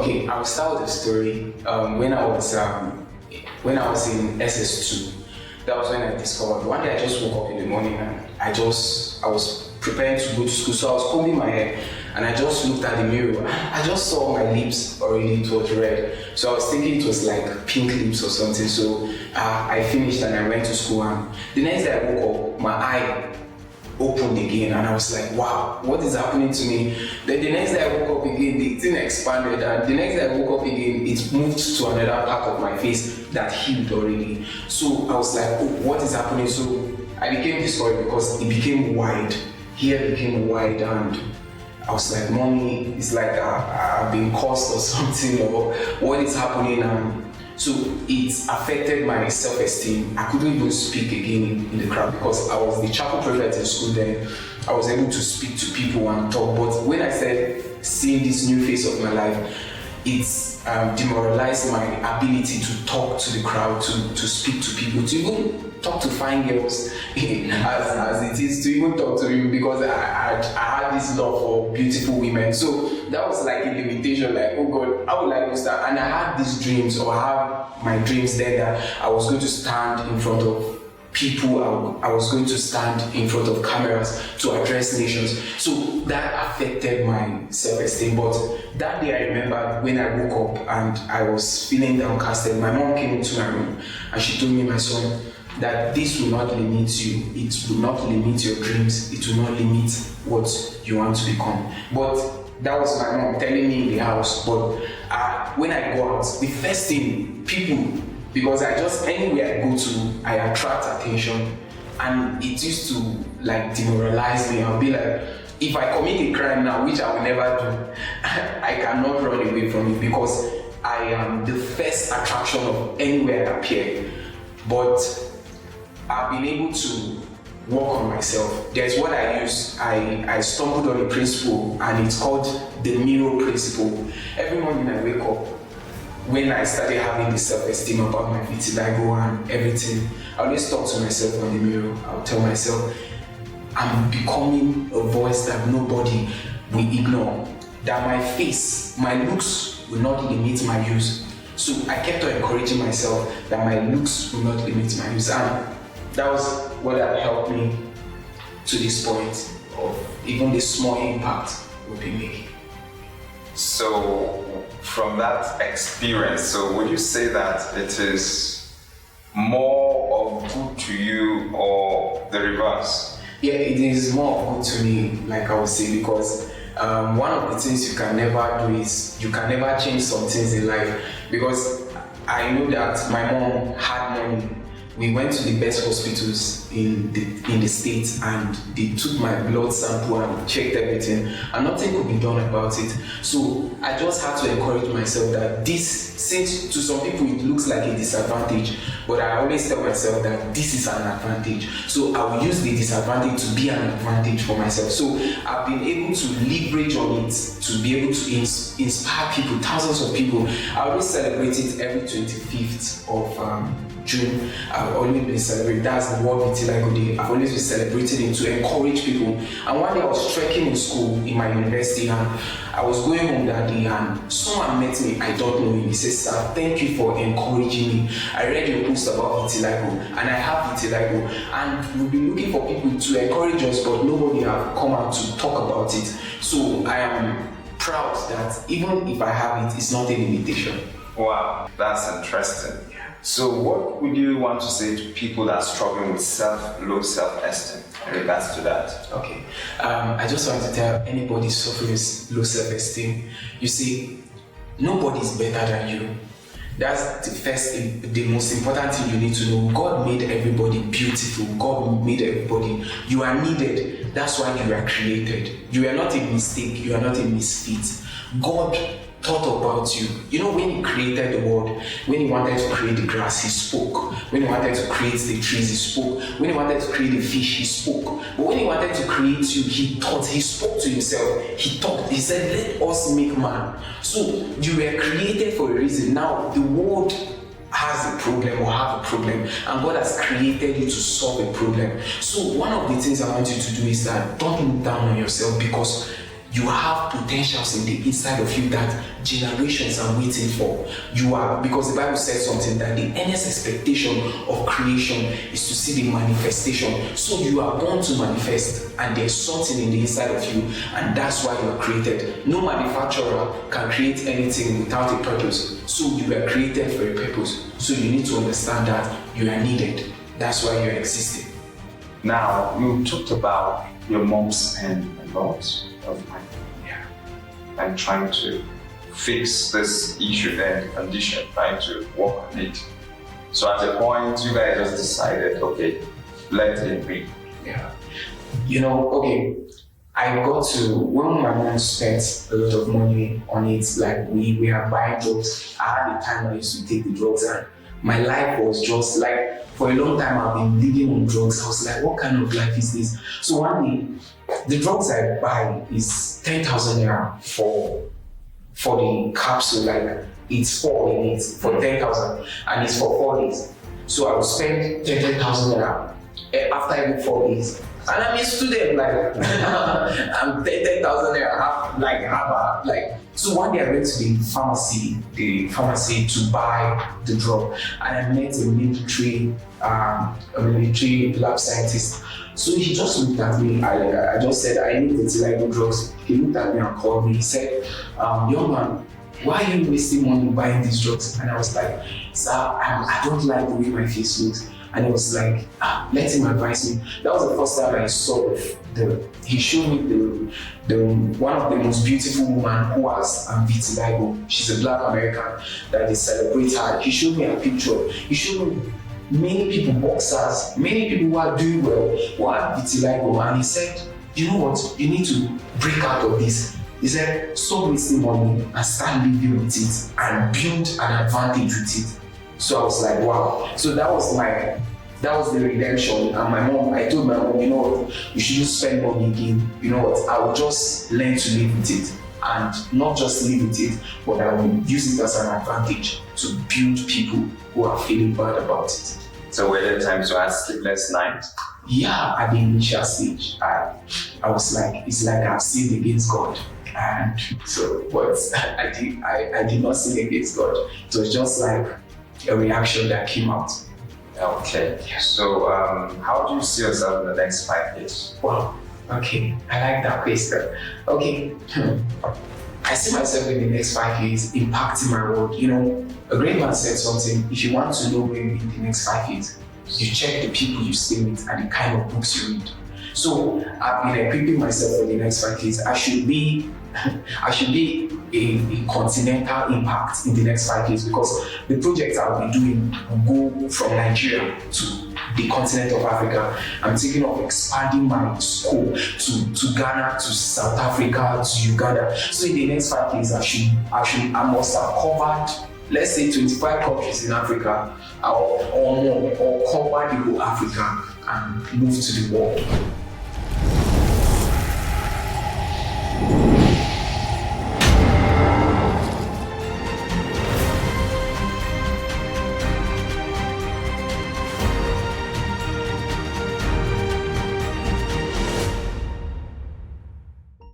Okay, I'll start with the story. When I was in SS2, that was when I discovered. One day I just woke up in the morning and I was preparing to go to school, so I was combing my hair and I just looked at the mirror. I just saw my lips already, it was red. So I was thinking it was like pink lips or something. So I finished and I went to school, and the next day I woke up, my eye opened again and I was like, wow, what is happening to me? Then the next day I woke up again, the thing expanded, and the next day I woke up again, it moved to another part of my face that healed already. So I was like, oh, what is happening? So I became discouraged because it became wide. Here became wide, and I was like, mommy, it's like I've been cursed or something, or what is happening? And so it affected my self-esteem. I couldn't even speak again in the crowd because I was the chapel prefect in school then. I was able to speak to people and talk, but when I started seeing this new face of my life, it's demoralized my ability to talk to the crowd, to speak to people, to even talk to fine girls as it is, to even talk to you, because I had this love for beautiful women. So that was like a limitation, like, oh God, how would I go start? And I had these dreams, or I had my dreams then, that I was going to stand in front of people, I was going to stand in front of cameras to address nations. So that affected my self-esteem. But that day I remember when I woke up and I was feeling downcasted, my mom came into my room and she told me, my son, that this will not limit you, it will not limit your dreams, it will not limit what you want to become. But that was my mom telling me in the house. But when I go out, the first thing, people, because anywhere I go to, I attract attention, and it used to like demoralize me. I'll be like, if I commit a crime now, which I will never do, I cannot run away from it because I am the first attraction of anywhere I appear. But I've been able to work on myself. There's what I use. I stumbled on a principle, and it's called the mirror principle. Every morning I wake up, when I started having this self-esteem about my vitiligo and everything, I always talk to myself on the mirror. I'll tell myself, I'm becoming a voice that nobody will ignore. That my face, my looks will not limit my use. So I kept on encouraging myself that my looks will not limit my use. And that was what had helped me to this point of even the small impact we'll be making. So from that experience, so would you say that it is more of good to you or the reverse? Yeah, it is more good to me, like I would say, because one of the things you can never do is you can never change some things in life. Because I know that my mom had money. We went to the best hospitals in the States, and they took my blood sample and checked everything, and nothing could be done about it. So I just had to encourage myself that this, since to some people it looks like a disadvantage, but I always tell myself that this is an advantage. So I will use the disadvantage to be an advantage for myself. So I've been able to leverage on it to be able to inspire people, thousands of people. I always celebrate it every 25th of June. I've always been celebrating. That's the World Vitiligo Day. I've always been celebrating it to encourage people. And one day I was trekking in school in my university, and I was going home that day, and someone met me. I don't know him. He says, "Sir, thank you for encouraging me. I read your post about vitiligo, and I have vitiligo, and we've been looking for people to encourage us, but nobody have come out to talk about it. So I am proud that even if I have it, it's not a limitation." Wow, that's interesting. So what would you want to say to people that are struggling with low self-esteem in regards to that? Okay, I just want to tell anybody suffering with low self-esteem, you see, nobody is better than you. That's the most important thing you need to know. God made everybody beautiful. God made everybody. You are needed. That's why you are created. You are not a mistake. You are not a misfit. God thought about you. You know, when he created the world, when he wanted to create the grass, he spoke. When he wanted to create the trees, he spoke. When he wanted to create the fish, he spoke. But when he wanted to create you, he thought. He spoke to himself. He thought. He said, "Let us make man." So you were created for a reason. Now the world has a problem or have a problem, and God has created you to solve a problem. So one of the things I want you to do is that don't look down on yourself, because You have potentials in the inside of you that generations are waiting for. You are, because the Bible says something that the earnest expectation of creation is to see the manifestation. So you are born to manifest, and there's something in the inside of you, and that's why you are created. No manufacturer can create anything without a purpose. So you were created for a purpose. So you need to understand that you are needed. That's why you're existing. Now, you talked about your mom spent a lot of money and trying to fix this issue and condition, trying to work on it. So at a point, you guys just decided, okay, let it be. Yeah. Okay, I got to, when my mom spent a lot of money on it, like we are buying drugs. I had a time I used to take the drugs, and my life was just like, for a long time I've been living on drugs. I was like, what kind of life is this? So one day, the drugs I buy is 10,000 naira for the capsule, like it's 4 in it for 10,000, and it's for 4 days. So I will spend 10,000 naira after every 4 days. And I'm a student, like I'm 10,000 naira, so one day I went to the pharmacy to buy the drug, and I met a military lab scientist. So he just looked at me. I just said, I need Vitiligo drugs. He looked at me and called me. He said, young man, why are you wasting money buying these drugs? And I was like, sir, I don't like the way my face looks. And he was like, let him advise me. That was the first time I saw he showed me the one of the most beautiful women who has vitiligo. She's a Black American that they celebrate her. He showed me a picture. He showed me many people, boxers, many people who are doing well, who have vitiligo. And he said, you know what, you need to break out of this. He said, stop wasting money and start living with it and build an advantage with it. So I was like, wow. So that was the redemption. And I told my mom, you know what, you shouldn't spend money again. You know what, I will just learn to live with it. And not just live with it, but I will use it as an advantage to build people who are feeling bad about it. So were there times you had sleepless nights? Yeah, at the initial stage, I was like, it's like I've sinned against God. And so, but I did not sin against God. It was just like a reaction that came out. Okay. So, how do you see yourself in the next 5 years? Wow. Okay. I like that question. Okay. I see myself in the next 5 years impacting my world. A great man said something. If you want to know where you'll be in the next 5 years, you check the people you stay with and the kind of books you read. So I've been equipping myself for the next 5 years. I should be a continental impact in the next 5 years, because the projects I'll be doing will go from Nigeria to the continent of Africa. I'm thinking of expanding my scope to Ghana, to South Africa, to Uganda. So in the next 5 years, I must have covered, let's say, 25 countries in Africa or more, or cover the whole Africa and move to the world.